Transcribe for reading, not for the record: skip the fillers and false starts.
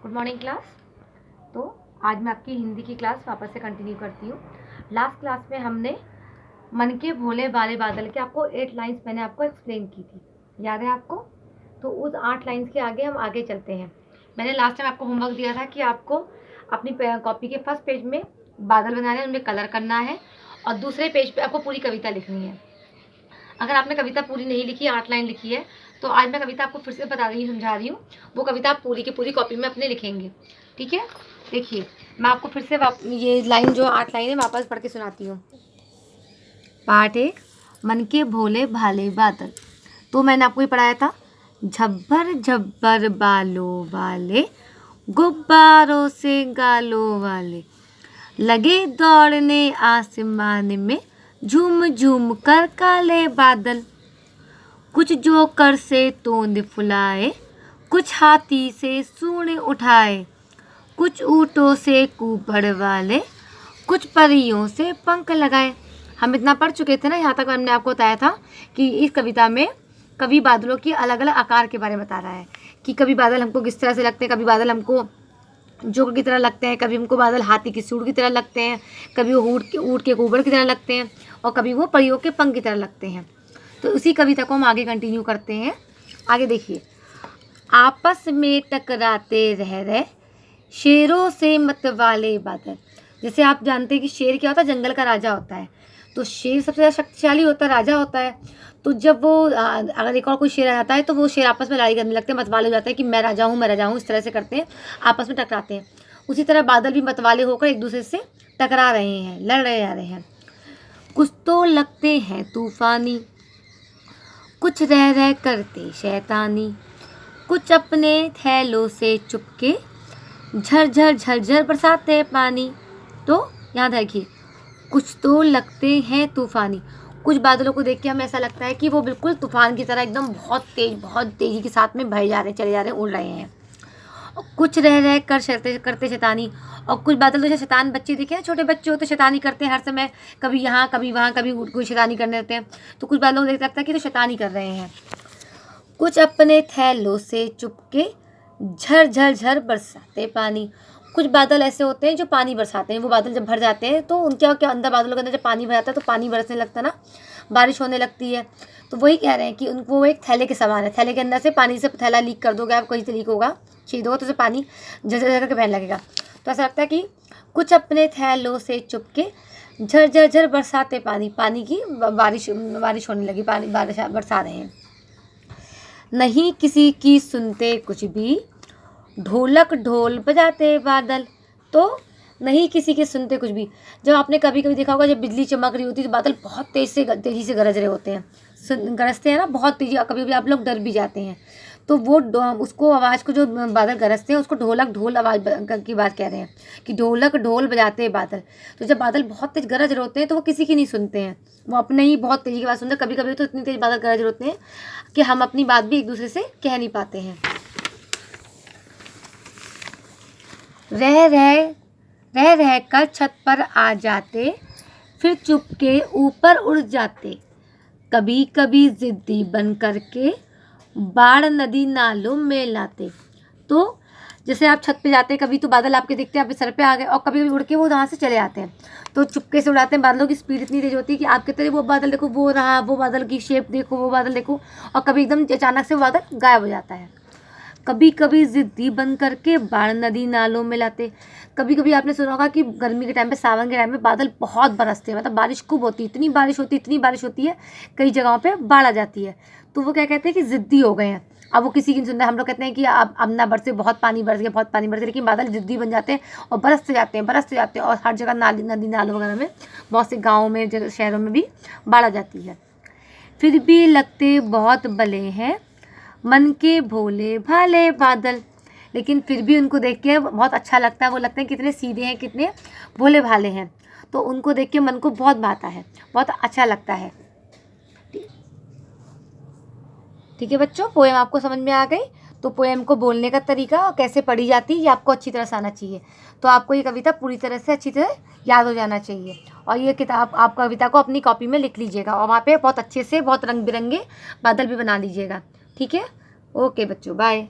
Good morning class. तो आज मैं आपकी हिंदी की क्लास वापस से कंटिन्यू करती हूँ। लास्ट क्लास में हमने मन के भोले भाले बादल के आपको 8 लाइंस मैंने आपको एक्सप्लेन की थी, याद है आपको? तो उस 8 लाइंस के आगे हम आगे चलते हैं। मैंने लास्ट टाइम आपको होमवर्क दिया था कि आपको अपनी कॉपी के फर्स्ट पेज में बादल बनाने हैं, उनमें कलर करना है और दूसरे पेज पे आपको पूरी कविता लिखनी है। अगर आपने कविता पूरी नहीं लिखी, 8 लाइन लिखी है, तो आज मैं कविता आपको फिर से बता रही हूँ, समझा रही हूँ। वो कविता आप पूरी की पूरी कॉपी में अपने लिखेंगे, ठीक है? देखिए, मैं आपको फिर से ये लाइन जो 8 लाइन है वापस पढ़ के सुनाती हूँ। पार्ट 1, मन के भोले भाले बादल। तो मैंने आपको ये पढ़ाया था, झब्बर झब्बर बालों वाले, गुब्बारों से गालों वाले, लगे दौड़ने आसमान में, झूम झूम कर काले बादल। कुछ जोकर से तोंद फुलाए, कुछ हाथी से सूंड उठाए, कुछ ऊँटों से कुपड़ वाले, कुछ परियों से पंख लगाए। हम इतना पढ़ चुके थे ना, यहाँ तक हमने आपको बताया था कि इस कविता में कवि बादलों की अलग अलग आकार के बारे में बता रहा है कि कभी बादल हमको किस तरह से लगते हैं, कभी बादल हमको जोकर की तरह लगते हैं, कभी हमको बादल हाथी की सूंड की तरह लगते हैं, कभी वो ऊँट के कुबड़ की तरह लगते हैं और कभी वो परियों के पंख की तरह लगते हैं। तो उसी कविता को हम आगे कंटिन्यू करते हैं। आगे देखिए, आपस में टकराते रह रहे, शेरों से मतवाले बादल। जैसे आप जानते हैं कि शेर क्या होता है, जंगल का राजा होता है। तो शेर सबसे ज़्यादा शक्तिशाली होता है, राजा होता है। तो जब वो अगर एक और कोई शेर आ जाता है तो वो शेर आपस में लड़ाई करने लगते हैं, मतवाले हो जाते हैं कि मैं राजा हूँ, मैं राजा हूँ, इस तरह से करते हैं, आपस में टकराते हैं। उसी तरह बादल भी मतवाले होकर एक दूसरे से टकरा रहे हैं, लड़ रहे जा रहे हैं। कुछ तो लगते हैं तूफानी, कुछ रह रह करते शैतानी, कुछ अपने थैलों से चुपके, झरझर झरझर बरसाते पानी। तो याद रखिए, कुछ तो लगते हैं तूफानी। कुछ बादलों को देख के हमें ऐसा लगता है कि वो बिल्कुल तूफान की तरह एकदम बहुत तेज़ी के साथ में बहे जा रहे हैं, चले जा रहे हैं, उड़ रहे हैं। और कुछ रह रह कर करते शैतानी। और कुछ बादल तो जैसे शैतान बच्चे देखे ना, छोटे बच्चे होते शैतानी करते हैं हर समय, कभी यहाँ कभी वहाँ, कभी कोई शैतानी करने लगते हैं। तो कुछ बादलों को देख लगता है कि तो शैतानी कर रहे हैं। कुछ अपने थैलों से चुपके, झर झर झर बरसाते पानी। कुछ बादल ऐसे होते हैं जो पानी बरसाते हैं। वो बादल जब भर जाते हैं तो उनके क्या अंदर, बादलों के अंदर जब पानी भर जाता है तो पानी बरसने लगता है ना, बारिश होने लगती है। तो वही कह रहे हैं कि उनको वो एक थैले के समान है। थैले के अंदर से पानी से थैला लीक कर दोगे आप, कहीं से लीक होगा, छीन दोगे तो उसे पानी झरझर झर करके बहने लगेगा। तो ऐसा लगता है कि कुछ अपने थैलों से चुपके, झर झर झर बरसाते पानी। पानी की बारिश होने लगी, पानी बारिश बरसा रहे हैं। नहीं किसी की सुनते कुछ भी, ढोलक ढोल बजाते बादल। तो नहीं किसी के सुनते कुछ भी। जब आपने कभी कभी देखा होगा, जब बिजली चमक रही होती है तो बादल बहुत तेज़ी से गरज रहे होते हैं, गरजते हैं ना बहुत तेज़ी। कभी कभी आप लोग डर भी जाते हैं। तो वो उसको आवाज़ को, जो बादल गरजते हैं उसको ढोलक ढोल आवाज़ की बात कह रहे हैं कि ढोलक ढोल बजाते हैं बादल। तो जब बादल बहुत तेज गरज रहे होते हैं तो वो किसी की नहीं सुनते हैं, वो अपने ही बहुत तेज़ी की बात सुनते हैं। कभी कभी तो इतनी तेज़ बादल गरज रहे होते हैं कि हम अपनी बात भी एक दूसरे से कह नहीं पाते हैं। रह रह कर छत पर आ जाते, फिर चुपके ऊपर उड़ जाते, कभी कभी जिद्दी बन करके, बाढ़ नदी नालों में लाते। तो जैसे आप छत पे जाते हैं, कभी तो बादल आपके दिखते हैं, आपके सर पे आ गए, और कभी कभी उड़ के वो वहाँ से चले आते हैं। तो चुपके से उड़ाते हैं। बादलों की स्पीड इतनी तेज होती है कि आप कहते हैं वो बादल देखो, वो रहा, वो बादल की शेप देखो, वो बादल देखो, और कभी एकदम अचानक से वो बादल गायब हो जाता है। कभी कभी जिद्दी बन करके बाढ़ नदी नालों में लाते। कभी कभी आपने सुना होगा कि गर्मी के टाइम पे, सावन के टाइम में बादल बहुत बरसते हैं, मतलब बारिश खूब होती है, इतनी बारिश होती है, कई जगहों पे बाढ़ आ जाती है। तो वो क्या कहते हैं कि जिद्दी हो गए हैं, अब वो किसी की नहीं सुनते। हम लोग कहते हैं कि अब ना बरसे, बहुत पानी बरस गया, बहुत पानी बरस गया, लेकिन बादल जिद्दी बन जाते हैं और बरसते जाते हैं, और हर जगह नदी नालों वगैरह में, बहुत से गाँव में, शहरों में भी बाढ़ आ जाती है। फिर भी लगते बहुत भले हैं, मन के भोले भाले बादल। लेकिन फिर भी उनको देख के बहुत अच्छा लगता है, वो लगते हैं कितने सीधे हैं, कितने भोले भाले हैं। तो उनको देख के मन को बहुत भाता है, बहुत अच्छा लगता है। ठीक है बच्चों, पोएम आपको समझ में आ गई? तो पोएम को बोलने का तरीका और कैसे पढ़ी जाती है ये आपको अच्छी तरह से आना चाहिए। तो आपको ये कविता पूरी तरह से अच्छी तरह याद हो जाना चाहिए। और ये किताब, आप कविता को अपनी कॉपी में लिख लीजिएगा और वहाँ पे बहुत अच्छे से बहुत रंग बिरंगे बादल भी बना लीजिएगा। ठीक है, ओके बच्चों, बाय।